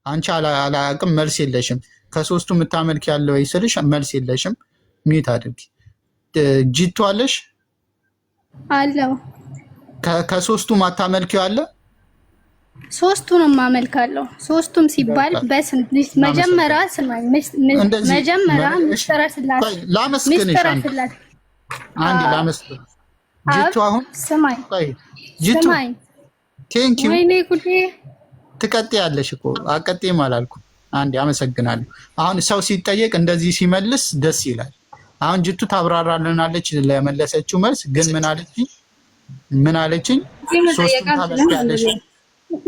አንቺ አላቅም መልስ የለሽም። ከሶስቱ የምታመልክ ያለው ወይ ስልሽ መልስ የለሽም። ሚት አድርጊ። ጂቱ አለሽ አለው። ከሶስቱ ማታመልኪው አለ? ሶስቱንም አመልካለሁ። ሶስቱም ሲባል በስም መጀመሪያ ስማኝ፣ መጀመሪያ ምስጢረ ሥላሴ ላመስግንሽ አንዴ ላመስግን። ጂቱ አሁን ስማኝ፣ ጂቱ ስማኝ። ቴንክ ዩ። ወይኔ ጉዴ! ትቀጥያለሽ እኮ አቀጥይም አላልኩም። አንዴ አመሰግናለሁ። አሁን ሰው ሲጠየቅ እንደዚህ ሲመልስ ደስ ይላል። አሁን ጂቱ ታብራራልናለች ለመለሰችው መልስ። ግን ምን አለችኝ? ሶስቱም ታመልኪያለሽ።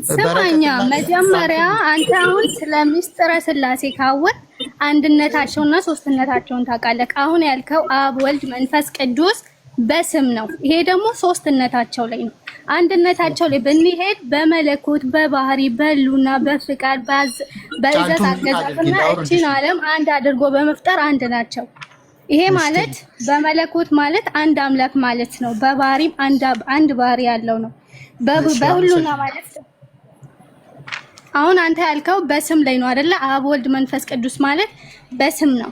ስማኛ፣ መጀመሪያ አንተ አሁን ስለ ምስጢረ ሥላሴ ካወቅ አንድነታቸውና ሶስትነታቸውን ታውቃለህ። አሁን ያልከው አብ፣ ወልድ፣ መንፈስ ቅዱስ በስም ነው። ይሄ ደግሞ ሶስትነታቸው ላይ ነው። አንድነታቸው ላይ ብንሄድ በመለኮት በባህሪ በሉና በፍቃድ በእዘዝ አገዛዝና እቺን ዓለም አንድ አድርጎ በመፍጠር አንድ ናቸው። ይሄ ማለት በመለኮት ማለት አንድ አምላክ ማለት ነው። በባህሪም አንድ ባህሪ ያለው ነው። በሁሉና ማለት ነው። አሁን አንተ ያልከው በስም ላይ ነው አይደለ? አብ ወልድ መንፈስ ቅዱስ ማለት በስም ነው።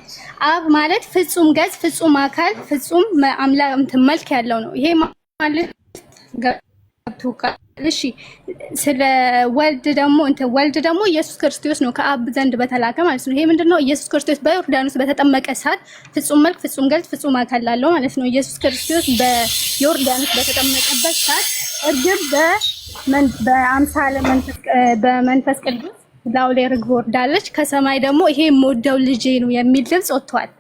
አብ ማለት ፍጹም ገጽ፣ ፍጹም አካል፣ ፍጹም አምላክ መልክ ያለው ነው። ይሄ ማለት እሺ። ስለ ወልድ ደግሞ ኢየሱስ ክርስቶስ ነው፣ ከአብ ዘንድ በተላከ ማለት ነው። ይሄ ምንድነው? ኢየሱስ ክርስቶስ በዮርዳኖስ በተጠመቀ ሰዓት ፍጹም መልክ፣ ፍጹም ገጽ፣ ፍጹም አካል ላለው ማለት ነው። ኢየሱስ ክርስቶስ በዮርዳኖስ በተጠመቀበት ሰዓት እርግብ በአምሳለ በመንፈስ ቅዱስ ላው ላይ ርግብ ወርዳለች። ከሰማይ ደግሞ ይሄ የምወደው ልጄ ነው የሚል ድምጽ ወጥቷል።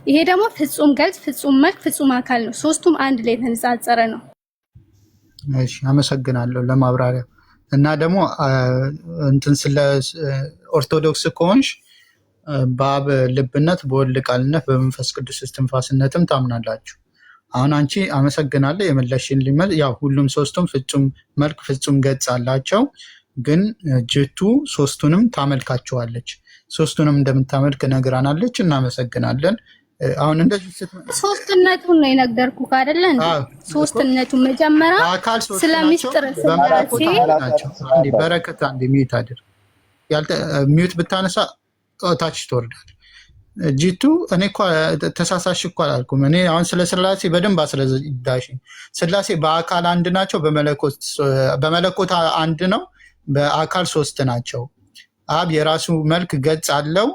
ይሄ ደግሞ ፍጹም ገጽ፣ ፍጹም መልክ፣ ፍጹም አካል ነው። ሶስቱም አንድ ላይ የተነጻጸረ ነው። እሺ አመሰግናለሁ ለማብራሪያ። እና ደግሞ እንትን ስለ ኦርቶዶክስ ከሆንሽ በአብ ልብነት፣ በወልድ ቃልነት፣ በመንፈስ ቅዱስ እስትንፋስነትም ታምናላችሁ። አሁን አንቺ አመሰግናለሁ የመለሽን ሊመል ያው ሁሉም ሶስቱም ፍጹም መልክ ፍጹም ገጽ አላቸው። ግን ጅቱ ሶስቱንም ታመልካቸዋለች። ሶስቱንም እንደምታመልክ ነግራናለች። እናመሰግናለን። አሁን እንደዚህ ሶስትነቱን ነው የነገርኩህ አይደለ? ሶስትነቱን መጀመሪያ ስለ ምስጢር ሥላሴ አንዴ በረከት አንዴ ሚዩት አድርግ። ሚዩት ብታነሳ ታች ትወርዳል። ጂቱ እኔ እኮ ተሳሳሽ እኮ አላልኩም። እኔ አሁን ስለ ሥላሴ በደንብ አስረዳሽ። ሥላሴ በአካል አንድ ናቸው፣ በመለኮት አንድ ነው፣ በአካል ሶስት ናቸው። አብ የራሱ መልክ ገጽ አለው።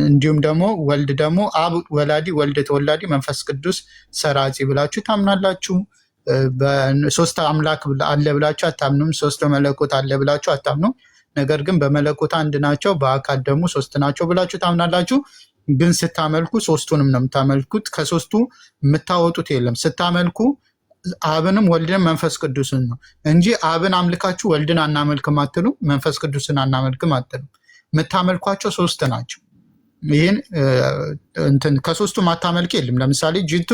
እንዲሁም ደግሞ ወልድ ደግሞ አብ ወላዲ፣ ወልድ ተወላዲ፣ መንፈስ ቅዱስ ሰራጺ ብላችሁ ታምናላችሁ። በሶስት አምላክ አለ ብላችሁ አታምኑም። ሶስት መለኮት አለ ብላችሁ አታምኑም። ነገር ግን በመለኮት አንድ ናቸው፣ በአካል ደግሞ ሶስት ናቸው ብላችሁ ታምናላችሁ። ግን ስታመልኩ ሶስቱንም ነው የምታመልኩት። ከሶስቱ የምታወጡት የለም። ስታመልኩ አብንም ወልድንም መንፈስ ቅዱስን ነው እንጂ አብን አምልካችሁ ወልድን አናመልክም አትሉ፣ መንፈስ ቅዱስን አናመልክም አትሉ። የምታመልኳቸው ሶስት ናቸው። ይህን እንትን ከሶስቱ ማታመልክ የለም። ለምሳሌ ጅቱ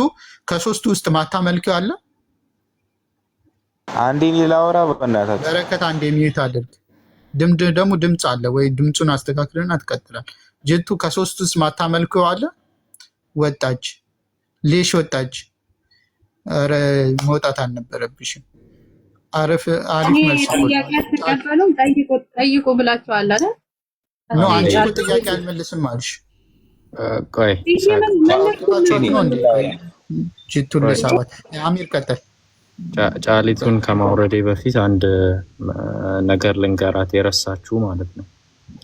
ከሶስቱ ውስጥ ማታመልኪው አለ? አንዴ ላውራ በእናታችሁ። በረከት አንዴ ሚዩት አድርግ። ደግሞ ድምፅ አለ ወይ? ድምፁን አስተካክለን አትቀጥላል። ጅቱ ከሶስቱ ውስጥ ማታመልኪው አለ? ወጣች፣ ሌሽ ወጣች። ኧረ መውጣት አልነበረብሽም። አሪፍ መልስ ጠይቁ ብላችኋል አይደል? ነው አንቺ እኮ ጥያቄ አልመልስም አልሽ። ቆይ ጅቱን ለሳባት አሚር ቀጠል። ጫሊቱን ከማውረዴ በፊት አንድ ነገር ልንገራት የረሳችሁ ማለት ነው።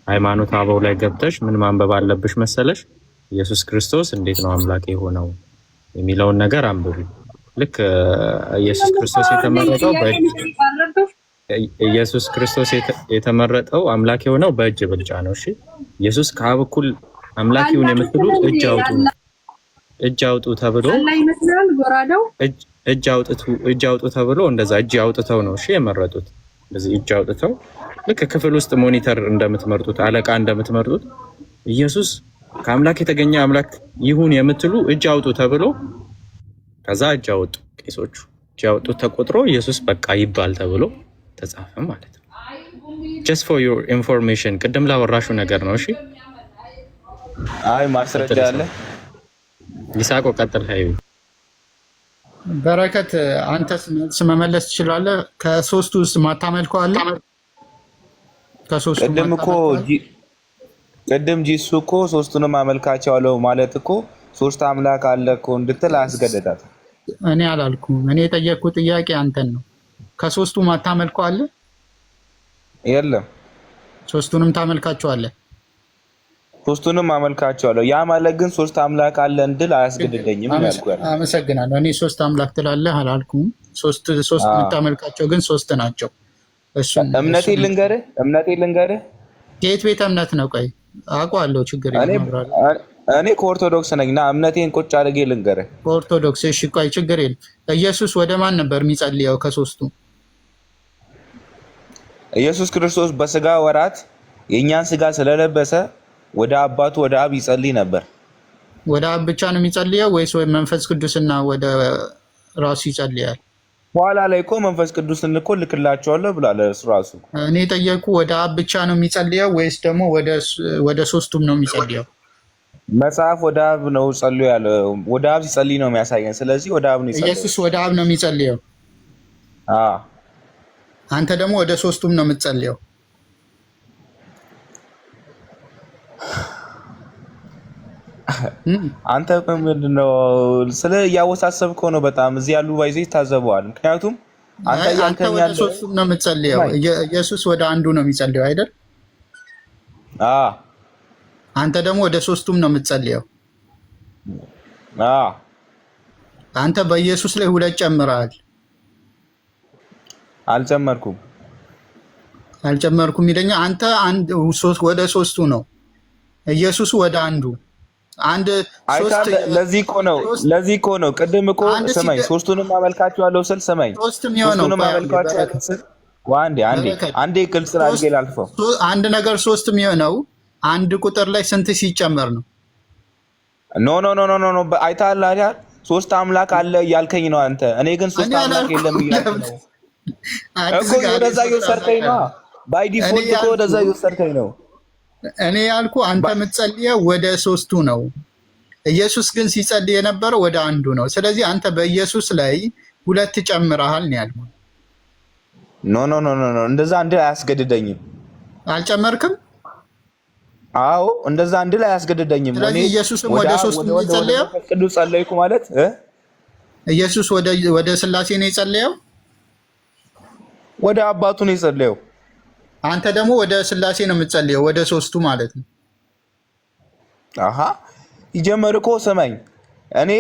ሃይማኖት አበው ላይ ገብተሽ ምን ማንበብ አለብሽ መሰለሽ? ኢየሱስ ክርስቶስ እንዴት ነው አምላክ የሆነው የሚለውን ነገር አንብቢ። ልክ ኢየሱስ ክርስቶስ የተመረጠው አምላክ የሆነው በእጅ ብልጫ ነው። እሺ ኢየሱስ ከአብ እኩል አምላክ ይሁን የምትሉ እጅ አውጡ ተብሎ እጅ አውጡ ተብሎ እንደዛ እጅ አውጥተው ነው እሺ የመረጡት። እንደዚህ እጅ አውጥተው ልክ ክፍል ውስጥ ሞኒተር እንደምትመርጡት አለቃ እንደምትመርጡት ኢየሱስ ከአምላክ የተገኘ አምላክ ይሁን የምትሉ እጅ አውጡ ተብሎ ከዛ እጅ አወጡ ቄሶቹ። እጅ አወጡ ተቆጥሮ ኢየሱስ በቃ ይባል ተብሎ ተጻፈ ማለት ነው። just for your information ቅድም ላወራሹ ነገር ነው። እሺ አይ ማስረጃ አለ። ይሳቆ ቀጥል። ሃይ በረከት አንተስ መመለስ ትችላለህ? ከሶስቱ ውስጥ ማታመልከው አለ? ከሶስቱ ቅድም ጂሱ እኮ ሶስቱንም አመልካቸዋለሁ ማለት እኮ ሶስት አምላክ አለ እኮ እንድትል አስገደዳት። እኔ አላልኩም። እኔ የጠየቅኩት ጥያቄ አንተን ነው። ከሶስቱ ማታመልከው አለ? የለም። ሶስቱንም ታመልካቸዋለህ? ሶስቱንም አመልካቸዋለሁ። ያ ማለት ግን ሶስት አምላክ አለ እንድል አያስገድደኝም ያልኩህ። አመሰግናለሁ። እኔ ሶስት አምላክ ትላለህ አላልኩም። ሶስት የምታመልካቸው ግን ሶስት ናቸው። እምነቴ ልንገርህ የት ቤተ እምነት ነው? ቆይ አውቀዋለሁ፣ ችግር የለም። እኔ ከኦርቶዶክስ ነኝ እና እምነቴን ቁጭ አድርጌ ልንገርህ። ኦርቶዶክስ? እሺ ቆይ ችግር የለም። ኢየሱስ ወደ ማን ነበር የሚጸልየው ከሶስቱ? ኢየሱስ ክርስቶስ በስጋ ወራት የእኛን ስጋ ስለለበሰ ወደ አባቱ ወደ አብ ይጸልይ ነበር። ወደ አብ ብቻ ነው የሚጸልየው ወይስ መንፈስ ቅዱስና ወደ ራሱ ይጸልያል? በኋላ ላይ እኮ መንፈስ ቅዱስን እኮ ልክላቸዋለሁ ብሏል እሱ ራሱ። እኔ ጠየቁ ወደ አብ ብቻ ነው የሚጸልየው ወይስ ደግሞ ወደ ሶስቱም ነው የሚጸልየው? መጽሐፍ ወደ አብ ነው ጸልዩ ያለው። ወደ አብ ሲጸልይ ነው የሚያሳየን። ስለዚህ ወደ አብ ነው ይጸልይ። ኢየሱስ ወደ አብ ነው የሚጸልየው። አንተ ደግሞ ወደ ሶስቱም ነው የምትጸልየው። አንተ ምንድነው ስለ እያወሳሰብከው ነው በጣም። እዚህ ያሉ ባይዘ ይታዘበዋል። ምክንያቱም አንተ ወደ ሶስቱም ነው የምትጸልየው። ኢየሱስ ወደ አንዱ ነው የሚጸልየው አይደል? አንተ ደግሞ ወደ ሶስቱም ነው የምትጸልየው። አንተ በኢየሱስ ላይ ሁለት ጨምረሃል። አልጨመርኩም ይለኛል። አንተ ወደ ሶስቱ ነው፣ ኢየሱስ ወደ አንዱ። ለዚህ እኮ ነው ቅድም እኮ ሰማኝ ሶስቱንም አመልካቸዋለሁ ስል ሰማኝ ሶስቱንም አመልካቸዋለሁ ስል አንዴ ግልጽ አድርጌ ላልፈው። አንድ ነገር ሶስት የሚሆነው አንድ ቁጥር ላይ ስንት ሲጨመር ነው? ኖ አይተሃል አይደል? ሶስት አምላክ አለ እያልከኝ ነው አንተ። እኔ ግን ሶስት አምላክ የለም እያልከኝ ነው እኮ። ወደዛ እየወሰድከኝ ነው። ባይ ዲፎልት እኮ ወደዛ እየወሰድከኝ ነው። እኔ ያልኩ አንተ የምትጸልየው ወደ ሶስቱ ነው። ኢየሱስ ግን ሲጸልይ የነበረው ወደ አንዱ ነው። ስለዚህ አንተ በኢየሱስ ላይ ሁለት ጨምረሃል ነው ያልኩ። ኖ እንደዛ እንድል አያስገድደኝም። አልጨመርክም? አዎ እንደዛ እንድል አያስገድደኝም። ስለዚህ ኢየሱስም ወደ ሶስቱ ነው የጸለየው። ቅዱስ ጸለይኩ ማለት ኢየሱስ ወደ ስላሴ ነው የጸለየው፣ ወደ አባቱ ነው የጸለየው። አንተ ደግሞ ወደ ስላሴ ነው የምትጸልየው፣ ወደ ሶስቱ ማለት ነው። ይጀመር እኮ ሰማኝ። እኔ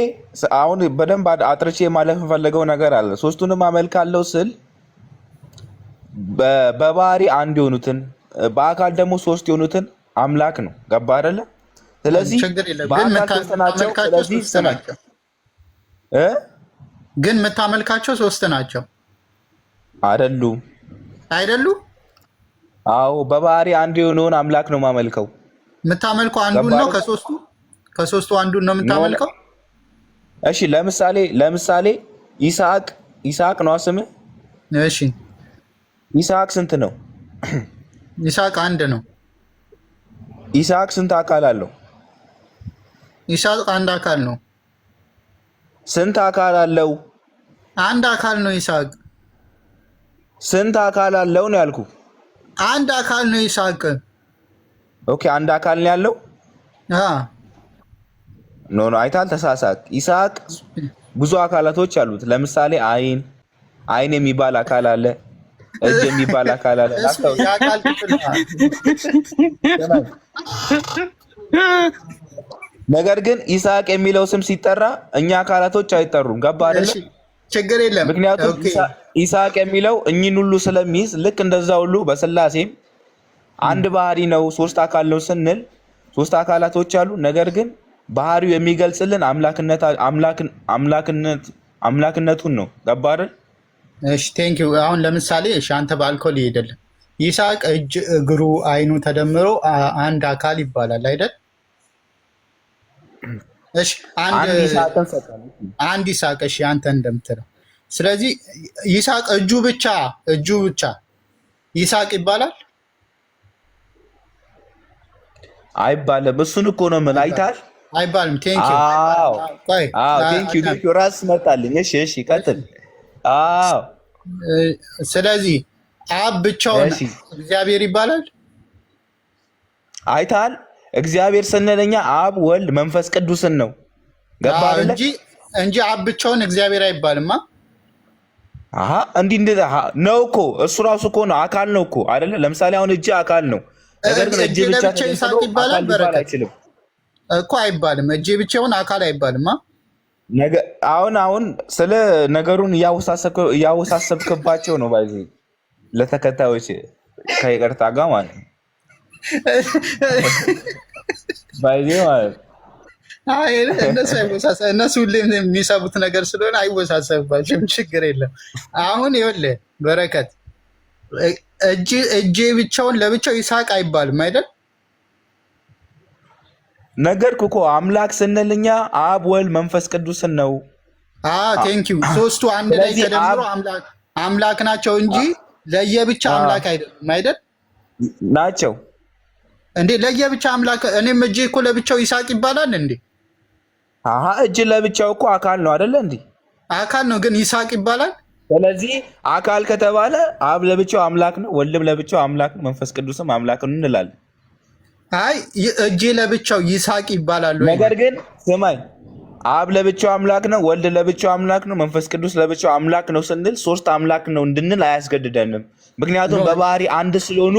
አሁን በደንብ አጥርቼ ማለፍ የፈለገው ነገር አለ። ሶስቱንም አመልካለሁ ስል በባህሪ አንድ የሆኑትን በአካል ደግሞ ሶስት የሆኑትን አምላክ ነው። ገባ አይደለ? ስለዚህ ግን የምታመልካቸው ሶስት ናቸው አይደሉ? አዎ በባህሪ አንድ የሆነውን አምላክ ነው የማመልከው። የምታመልከው አንዱን ነው ከሶስቱ አንዱን ነው የምታመልከው። እሺ ለምሳሌ ይስሐቅ ነው ስምህ? እሺ ይስሐቅ ስንት ነው? ይስሐቅ አንድ ነው። ይስሐቅ ስንት አካል አለው? ይስሐቅ አንድ አካል ነው። ስንት አካል አለው? አንድ አካል ነው ይስሐቅ። ስንት አካል አለው ነው ያልኩ? አንድ አካል ነው ይስሐቅ። ኦኬ አንድ አካል ነው ያለው። ኖ አይታል ተሳሳት። ይስሐቅ ብዙ አካላቶች አሉት። ለምሳሌ አይን የሚባል አካል አለ፣ እጅ የሚባል አካል አለ። ነገር ግን ይስሐቅ የሚለው ስም ሲጠራ እኛ አካላቶች አይጠሩም። ገባ አይደል? ችግር የለም። ምክንያቱም ይስሐቅ የሚለው እኚህን ሁሉ ስለሚይዝ ልክ እንደዛ ሁሉ በስላሴም አንድ ባህሪ ነው፣ ሶስት አካል ነው ስንል ሶስት አካላቶች አሉ። ነገር ግን ባህሪው የሚገልጽልን አምላክነቱን ነው። ገባ አይደል? እሺ ቴንክ ዩ። አሁን ለምሳሌ አንተ በአልኮል ይሄደል ይስሐቅ እጅ፣ እግሩ፣ አይኑ ተደምሮ አንድ አካል ይባላል አይደል? እሺ አንድ ይስሐቅ እሺ አንተ እንደምትለው። ስለዚህ ይስሐቅ እጁ ብቻ ይስሐቅ ይባላል አይባልም? እሱን እኮ ነው ምን አይታል አይባልም። ቴንክ ዩ ቴንክ ዩ ራስ መጣልኝ። እሺ ቀጥል። ስለዚህ አብ ብቻውን እግዚአብሔር ይባላል አይታል እግዚአብሔር ስንለኛ አብ ወልድ መንፈስ ቅዱስን ነው። ገባ አይደለ? እንጂ አብ ብቻውን እግዚአብሔር አይባልማ። አሃ እንዲህ ነው እኮ እሱ ራሱ እኮ ነው አካል ነው እኮ አይደለ? ለምሳሌ አሁን እጅ አካል ነው። ነገር ግን እጅ ብቻ ይሳቅ ይባላል አይችልም እኮ አይባልም። እጅ ብቻውን አካል አይባልማ። አሁን ስለ ነገሩን እያወሳሰብክባቸው ነው ባይዚ ለተከታዮች ከይቅርታ ጋር ማለት ነው ባይዚ ማለት እነሱ ሁሌም የሚሰቡት ነገር ስለሆነ አይወሳሰብባቸውም። ችግር የለም። አሁን ይኸውልህ በረከት እጄ ብቻውን ለብቻው ይሳቅ አይባልም አይደል? ነገርኩህ እኮ አምላክ ስንልኛ አብ ወልድ መንፈስ ቅዱስን ነው። ቴንኪዩ። ሶስቱ አንድ ላይ ተደምሮ አምላክ ናቸው እንጂ ለየብቻ አምላክ አይደለም አይደል? ናቸው እንዴ ለየብቻ አምላክ። እኔም እጄ እኮ ለብቻው ይሳቅ ይባላል እንዴ? እጅ ለብቻው እኮ አካል ነው አይደለ? እንዴ አካል ነው ግን ይሳቅ ይባላል። ስለዚህ አካል ከተባለ አብ ለብቻው አምላክ ነው፣ ወልድም ለብቻው አምላክ ነው፣ መንፈስ ቅዱስም አምላክ ነው እንላለን። አይ እጄ ለብቻው ይሳቅ ይባላል። ነገር ግን ስማኝ፣ አብ ለብቻው አምላክ ነው፣ ወልድ ለብቻው አምላክ ነው፣ መንፈስ ቅዱስ ለብቻው አምላክ ነው ስንል ሶስት አምላክ ነው እንድንል አያስገድደንም። ምክንያቱም በባህሪ አንድ ስለሆኑ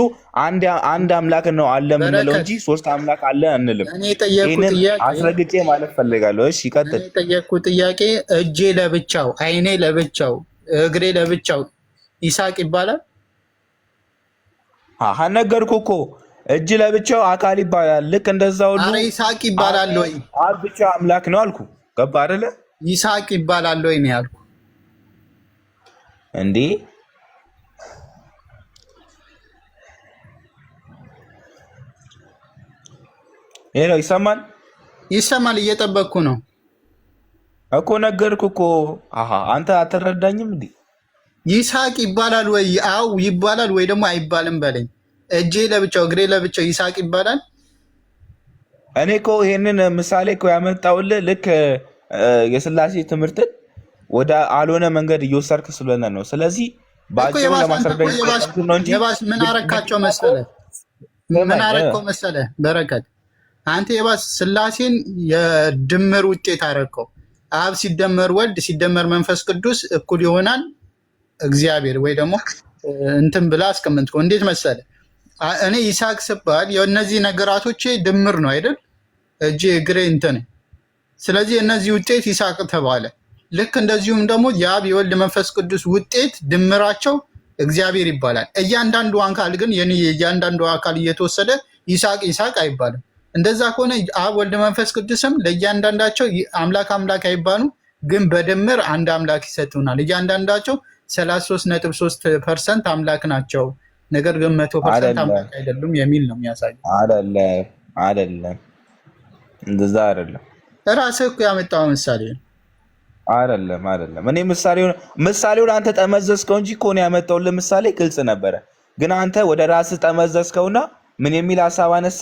አንድ አምላክ ነው አለ የምንለው እንጂ ሶስት አምላክ አለ አንልም። ይህንን አስረግጬ ማለት ፈልጋለሁ። እሺ ይቀጥል። የጠየቅኩት ጥያቄ እጄ ለብቻው፣ አይኔ ለብቻው፣ እግሬ ለብቻው ይሳቅ ይባላል? ነገርኩህ እኮ እጅ ለብቻው አካል ይባላል። ልክ እንደዛ ሁሉ ይሳቅ ይባላል ወይ? አብ ብቻ አምላክ ነው አልኩ። ገባ አይደለ? ይሳቅ ይባላል ወይ ነው ያልኩ። እንዴ ሄሎ፣ ይሰማል? ይሰማል። እየጠበቅኩ ነው እኮ ነገርኩህ እኮ። አንተ አትረዳኝም እንዴ? ይሳቅ ይባላል ወይ? አው ይባላል ወይ ደግሞ አይባልም በለኝ። እጄ ለብቻው እግሬ ለብቻው ይሳቅ ይባላል? እኔ እኮ ይሄንን ምሳሌ እኮ ያመጣውልህ ልክ የስላሴ ትምህርትን ወደ አልሆነ መንገድ እየወሰድክ ስለሆነ ነው። ስለዚህ ባጭሩ ለማስረዳት ነው እንጂ ምን አረካቸው መሰለህ? ምን አረከው መሰለህ በረከት፣ አንተ የባስ ስላሴን የድምር ውጤት አረከው። አብ ሲደመር ወልድ ሲደመር መንፈስ ቅዱስ እኩል ይሆናል እግዚአብሔር ወይ ደግሞ እንትን ብላ አስቀምጥከው። እንዴት መሰለህ? እኔ ይሳቅ ስባል የእነዚህ ነገራቶች ድምር ነው አይደል? እጄ እግሬ እንትን። ስለዚህ እነዚህ ውጤት ይሳቅ ተባለ። ልክ እንደዚሁም ደግሞ የአብ የወልድ መንፈስ ቅዱስ ውጤት ድምራቸው እግዚአብሔር ይባላል። እያንዳንዱ አካል ግን እያንዳንዱ አካል እየተወሰደ ይሳቅ አይባልም። እንደዛ ከሆነ አብ ወልድ መንፈስ ቅዱስም ለእያንዳንዳቸው አምላክ አይባሉ፣ ግን በድምር አንድ አምላክ ይሰጡናል። እያንዳንዳቸው 33.3% አምላክ ናቸው። ነገር ግን 100% አምላክ አይደሉም የሚል ነው የሚያሳየው። አይደለም፣ እንደዛ አይደለም። እራስህ እኮ ያመጣው ምሳሌ ነው። አይደለም። እኔ ምሳሌውን አንተ ጠመዘዝከው እንጂ እኮ ነው ያመጣውልህ። ምሳሌ ግልጽ ነበረ፣ ግን አንተ ወደ ራስህ ጠመዘዝከውና ምን የሚል ሀሳብ አነሳ?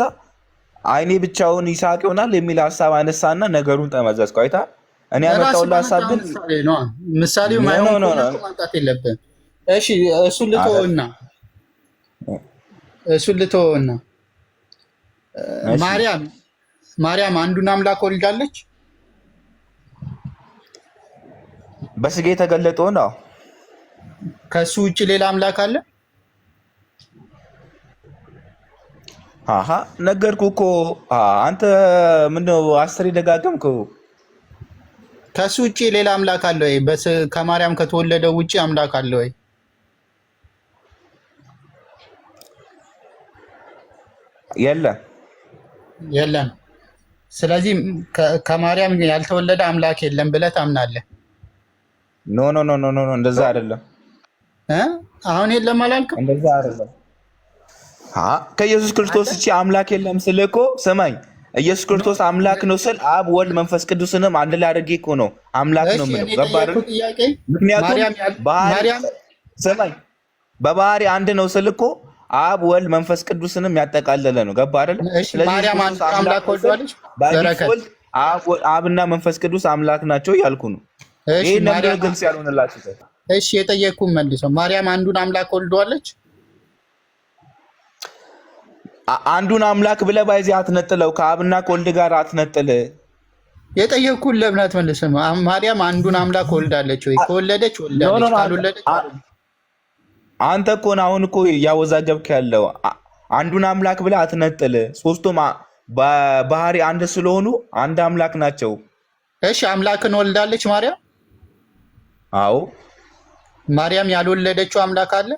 አይኔ ብቻውን ይሳቅ ይሆናል የሚል ሀሳብ አነሳና ነገሩን ጠመዘዝከው። አይታ እኔ ያመጣውልህ ሀሳብ ግን ምሳሌው ማይሆን ማምጣት የለብህም። እሺ እሱን ልተወውና ማርያም አንዱን አምላክ ወልዳለች። በስጋ የተገለጠው ነው። ከሱ ውጭ ሌላ አምላክ አለ? ነገርኩህ እኮ አንተ ምነው አስሬ ደጋገምከው? ከሱ ውጭ ሌላ አምላክ አለ ወይ? ከማርያም ከተወለደው ውጭ አምላክ አለ ወይ? የለም። ስለዚህ ከማርያም ያልተወለደ አምላክ የለም ብለህ ታምናለህ? ኖ እንደዛ አይደለም። አሁን የለም አላልክም? እንደዛ አይደለም። ከኢየሱስ ክርስቶስ እቺ አምላክ የለም ስል እኮ ስማኝ፣ ኢየሱስ ክርስቶስ አምላክ ነው ስል አብ ወልድ መንፈስ ቅዱስንም አንድ ላይ አድርጌ እኮ ነው አምላክ ነው የምለው። ገባ አይደል? ምክንያቱም ስማኝ፣ በባህሪ አንድ ነው ስል እኮ አብ ወልድ መንፈስ ቅዱስንም ያጠቃለለ ነው። ገባ አይደል? ማርያም አምላክ ወልዳለች። አብና መንፈስ ቅዱስ አምላክ ናቸው እያልኩ ነው። ይሄ ነገር ግልጽ ያልሆነላችሁ። እሺ የጠየቅኩህን መልሰው። ማርያም አንዱን አምላክ ወልደዋለች? አንዱን አምላክ ብለህ ባይዚ አትነጥለው፣ ከአብና ከወልድ ጋር አትነጥል። የጠየቅኩህን ለምን አትመልስም? ማርያም አንዱን አምላክ ወልዳለች ወይ? ከወለደች ወልዳለች፣ ካልወለደች አንተ እኮ ነው አሁን እኮ እያወዛገብክ ያለው። አንዱን አምላክ ብለህ አትነጥል። ሶስቱም ባህሪ አንድ ስለሆኑ አንድ አምላክ ናቸው። እሺ አምላክን ወልዳለች ማርያም? አዎ። ማርያም ያልወለደችው አምላክ አለ?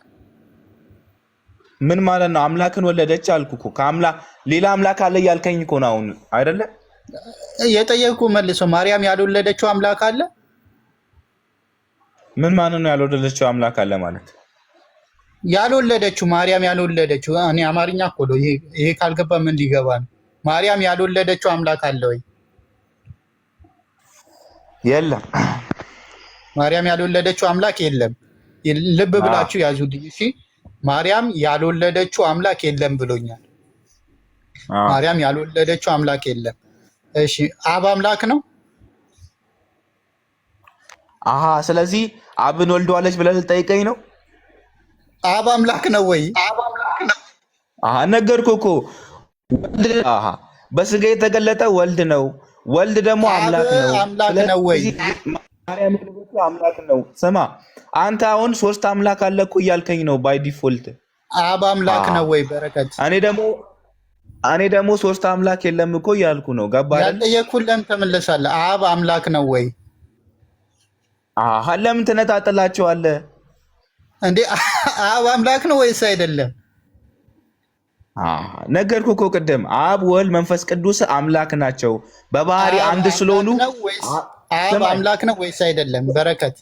ምን ማለት ነው? አምላክን ወለደች አልኩ እኮ። ከአምላክ ሌላ አምላክ አለ እያልከኝ እኮ ነው አሁን አይደለ? የጠየቅኩህ መልሶ ማርያም ያልወለደችው አምላክ አለ? ምን ማለት ነው ያልወለደችው አምላክ አለ ማለት? ያልወለደችው ማርያም ያልወለደችው፣ እኔ አማርኛ እኮ ነው ይሄ ካልገባ ምን ሊገባ ነው? ማርያም ያልወለደችው አምላክ አለ ወይ? የለም። ማርያም ያልወለደችው አምላክ የለም። ልብ ብላችሁ ያዙልኝ እሺ። ማርያም ያልወለደችው አምላክ የለም ብሎኛል። ማርያም ያልወለደችው አምላክ የለም። እሺ አብ አምላክ ነው? አሃ ስለዚህ አብን ወልደዋለች ብለህ ልጠይቀኝ ነው? አብ አምላክ ነው ወይ? አሃ ነገርኩህ እኮ። ወልድ አሃ በስጋ የተገለጠ ወልድ ነው። ወልድ ደግሞ አምላክ ነው። አምላክ ነው ወይ? ማርያም አምላክ ነው። ስማ አንተ አሁን ሶስት አምላክ አለ እኮ እያልከኝ ነው ባይ ዲፎልት። አብ አምላክ ነው ወይ? በረከት እኔ ደግሞ ሶስት አምላክ የለም እኮ እያልኩ ነው። ገባህ? ያልጠየኩህን ለምን ተመለሳለህ? አብ አምላክ ነው ወይ? አሃ ለምን ትነጣጥላቸዋለህ እንዴ? አብ አምላክ ነው ወይስ አይደለም? ነገርኩህ እኮ ቅድም። አብ ወልድ መንፈስ ቅዱስ አምላክ ናቸው በባህሪ አንድ ስለሆኑ። አብ አምላክ ነው ወይስ አይደለም? በረከት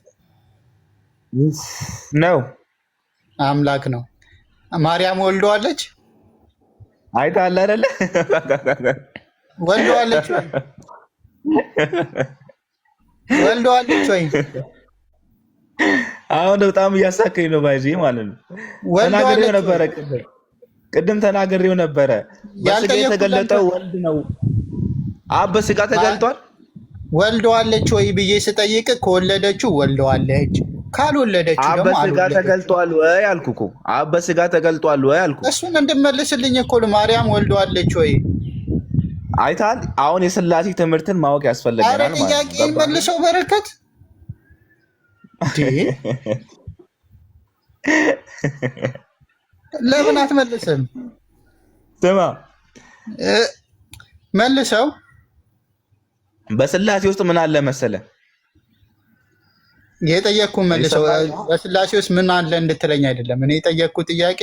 ነው አምላክ ነው። ማርያም ወልደዋለች? አይተሃል አይደለ? ወልደዋለች ወይ? ወልደዋለች ወይ? አሁን በጣም እያሳከኝ ነው ባይዚ ማለት ነው። ተናግሬው ነበረ ቅድም ተናግሬው ነበረ። በስጋ የተገለጠው ወልድ ነው። አብ በስጋ ተገልጧል። ወልደዋለች ወይ ብዬ ስጠይቅ ከወለደችው ወልደዋለች፣ ካልወለደችው ደግሞ አብ በስጋ ተገልጧል ወይ አልኩህ እኮ። አብ በስጋ ተገልጧል ወይ አልኩህ። እሱን እንድመልስልኝ እኮ ማርያም ወልደዋለች ወይ? አይተሃል? አሁን የሥላሴ ትምህርትን ማወቅ ያስፈልገናል ማለት ነው። ጥያቄ መልሰው በረከት ለምን አትመልስም? ስማ መልሰው። በሥላሴ ውስጥ ምን አለ መሰለህ? የጠየቅኩህ መልሰው። በሥላሴ ውስጥ ምን አለ እንድትለኝ አይደለም። እኔ የጠየቅኩህ ጥያቄ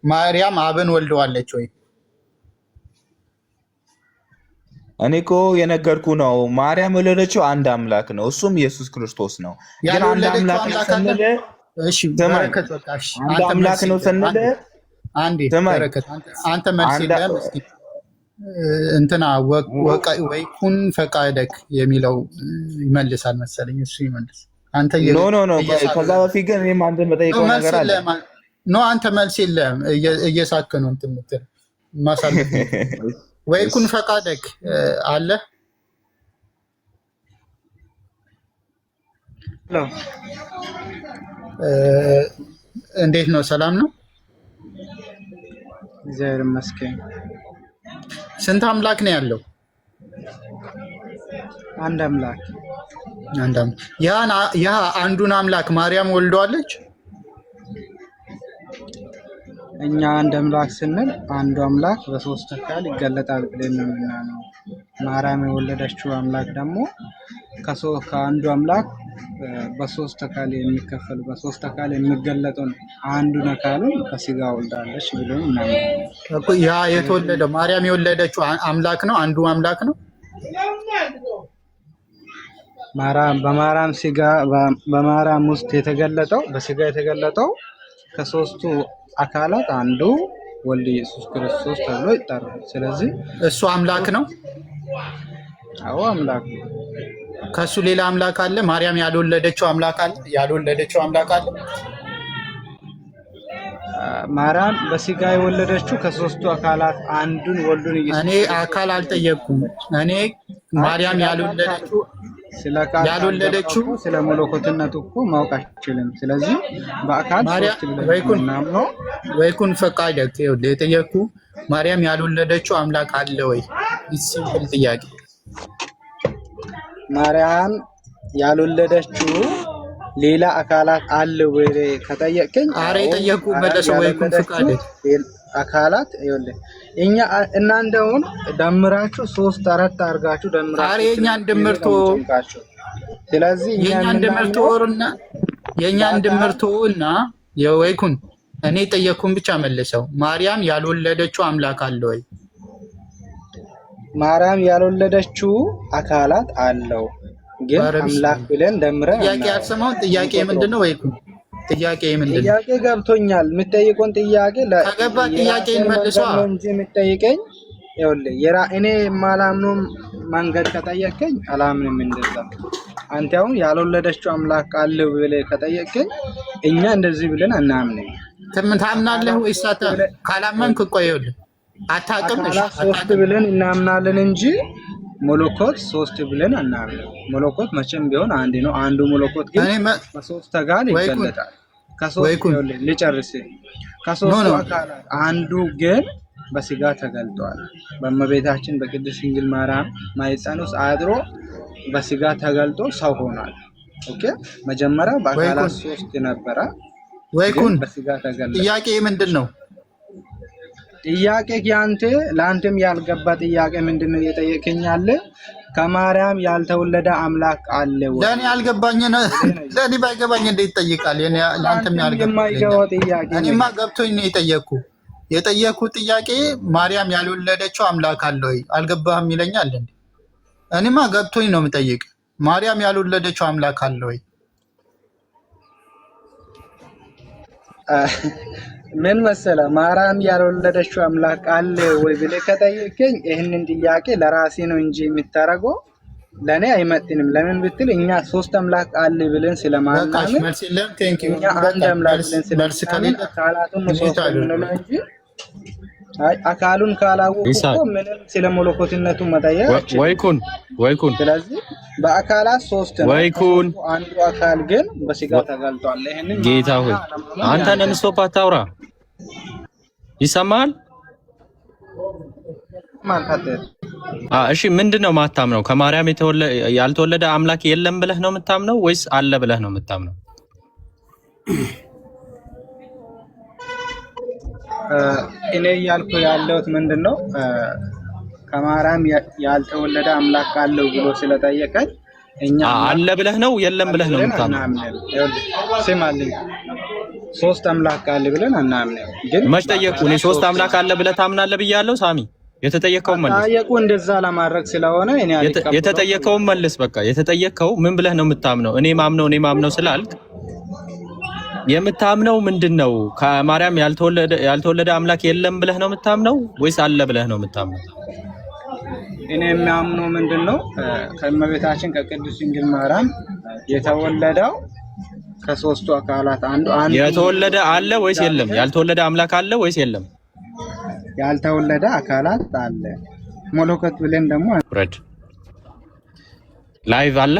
ማርያም አብን ወልደዋለች ወይ? እኔ እኮ የነገርኩህ ነው። ማርያም የወለደችው አንድ አምላክ ነው፣ እሱም ኢየሱስ ክርስቶስ ነው። ግን አንድ አምላክ ነው ስንል አንድ አምላክ ነው ስንል አንተ መልስ የለም። እስኪ እንትና ወይኩን ፈቃደክ የሚለው ይመልሳል መሰለኝ። እሱ ይመልስ። አንተ ኖ ከዛ በፊት ግን እኔም አንተ መጠይቀው ነገር አለ። አንተ መልስ የለም። እየሳክ ነው እንትን የምትል ማሳለፍ። ወይኩን ፈቃደክ አለ። እንዴት ነው? ሰላም ነው? እግዚአብሔር ይመስገን። ስንት አምላክ ነው ያለው? አንድ አምላክ። ያ አንዱን አምላክ ማርያም ወልደዋለች? እኛ አንድ አምላክ ስንል አንዱ አምላክ በሶስት አካል ይገለጣል ብለን ነው የምናምነው። ማርያም የወለደችው አምላክ ደግሞ ከአንዱ አምላክ በሶስት አካል የሚከፈል በሶስት አካል የሚገለጠው አንዱን አካሉን በስጋ ወልዳለች ብለን እናምናለን። ያ የተወለደው ማርያም የወለደችው አምላክ ነው፣ አንዱ አምላክ ነው። በማርያም ስጋ በማርያም ውስጥ የተገለጠው በስጋ የተገለጠው ከሶስቱ አካላት አንዱ ወልድ ኢየሱስ ክርስቶስ ተብሎ ይጠራል። ስለዚህ እሱ አምላክ ነው። አዎ አምላክ ነው። ከሱ ሌላ አምላክ አለ? ማርያም ያልወለደችው አምላክ አለ? ያልወለደችው አምላክ አለ? ማርያም በስጋ የወለደችው ከሶስቱ አካላት አንዱን ወልዱን ኢየሱስ። እኔ አካል አልጠየቅኩም። እኔ ማርያም ያልወለደችው ስለ ቃል ያልወለደችው ስለ መለኮትነቱ እኮ ማወቅ አይችልም። ስለዚህ በአካል ሶስት ብለን ነው ወይኩን ፈቃደ የጠየኩ ማርያም ያልወለደችው አምላክ አለ ወይ? ሲምፕል ጥያቄ። ማርያም ያልወለደችው ሌላ አካላት አለ ወይ ከጠየቀኝ፣ አረ የጠየኩ መለሰው። ወይኩን ፈቃደ አካላት ይኸውልህ፣ እኛ እናንተውን ደምራችሁ 3 4 አድርጋችሁ ደምራችሁ፣ አረ የኛን ድምርቶ ስለዚህ የኛን ድምርቶ እና የወይኩን እኔ ጠየኩን ብቻ መልሰው። ማርያም ያልወለደችው አምላክ አለ ወይ? ማርያም ያልወለደችው አካላት አለው፣ ግን አምላክ ብለን ደምረን ጥያቄ አልሰማሁም። ጥያቄ ምንድነው? ወይኩን ጥያቄ ምንድነው? ጥያቄ ገብቶኛል። የምትጠይቀውን ጥያቄ ከገባ ጥያቄን መልሰው እንጂ የምትጠይቀኝ ይኸውልህ፣ እኔ የማላምነው መንገድ ከጠየቀኝ አላምንም። እንደዛ አንተ አሁን ያልወለደችው አምላክ አለ ብለህ ከጠየቀኝ እኛ እንደዚህ ብለን አናምንም። ታምናለህ ወይስ ካላመንክ ቆይ ይኸውልህ አታውቅም። እሺ ሶስት ብለን እናምናለን እንጂ መለኮት ሶስት ብለን አናምንም። መለኮት መቼም ቢሆን አንድ ነው። አንዱ መለኮት ግን በሶስት አካል ይገለጣል። ከሶስት ልጨርስ። ከሶስቱ አካላት አንዱ ግን በስጋ ተገልጧል። በእመቤታችን በቅድስት ድንግል ማርያም ማኅፀን ውስጥ አድሮ በስጋ ተገልጦ ሰው ሆኗል። ኦኬ፣ መጀመሪያ በአካላት ሶስት ነበረ። ወይኩን በስጋ ተገለጠ። ጥያቄ ምንድን ነው? ጥያቄ ለአንተም ያልገባ ጥያቄ ምንድነው እየጠየቀኝ ያለ? ከማርያም ያልተወለደ አምላክ አለ ወይ? ለኔ ያልገባኝ ነው። ለኔ ባይገባኝ እንዴት ይጠይቃል? ለአንተም ያልገባኝ ጥያቄ እኔማ ገብቶኝ ነው የጠየኩ ጥያቄ ማርያም ያልወለደችው አምላክ አለ ወይ? አልገባህም ይለኛል እንዴ? እኔማ ገብቶኝ ነው የምጠይቅ። ማርያም ያልወለደችው አምላክ አለ ወይ? ምን መሰለ፣ ማርያም ያልወለደችው አምላክ አለ ወይ ብለህ ከጠየቀኝ ይህንን ጥያቄ ለራሴ ነው እንጂ የምታረገው ለኔ አይመጥንም። ለምን ብትል እኛ ሶስት አምላክ አለ ብለን ስለማናምን እኛ አንድ አምላክ ብለን ስለማናምን አካላቱን ሶስት ብለን እንጂ አካሉን ካላወቁ ምንም ስለ መለኮትነቱ መጠየቅ ወይኩን ስለዚህ በአካላት ሶስት ነው። ወይኩን አንዱ አካል ግን በስጋ ተገልጧል። ይሄንን ጌታ ሆይ አንተ ነን ስቶፕ አታውራ። ይሰማል? እሺ ምንድነው ማታምነው? ከማርያም ያልተወለደ አምላክ የለም ብለህ ነው የምታምነው ወይስ አለ ብለህ ነው የምታምነው? እኔ ያልኩ ያለሁት ምንድነው ከማርያም ያልተወለደ አምላክ አለው ብሎ ስለጠየቀኝ እኛ አለ ብለህ ነው የለም ብለህ ነው የምታምነው? ስማልኝ፣ ሶስት አምላክ አለ ብለን አናምነው። ግን መች ጠየቁ? እኔ ሶስት አምላክ አለ ብለህ ታምናለህ ብያለሁ። ሳሚ የተጠየቀው መልስ። ጠየቁ እንደዛ ለማድረግ ስለሆነ እኔ አልቀበልም። የተጠየቀው መልስ። በቃ የተጠየቀው ምን ብለህ ነው የምታምነው? እኔ ማምነው ስላልክ የምታምነው ምንድነው? ከማርያም ያልተወለደ አምላክ የለም ብለህ ነው የምታምነው ወይስ አለ ብለህ ነው የምታምነው? እኔ የሚያምነው ምንድነው ከእመቤታችን ከቅድስት ድንግል ማርያም የተወለደው ከሶስቱ አካላት አንዱ የተወለደ አለ ወይስ የለም? ያልተወለደ አምላክ አለ ወይስ የለም? ያልተወለደ አካላት አለ። መለኮት ብለን ደግሞ ላይቭ አለ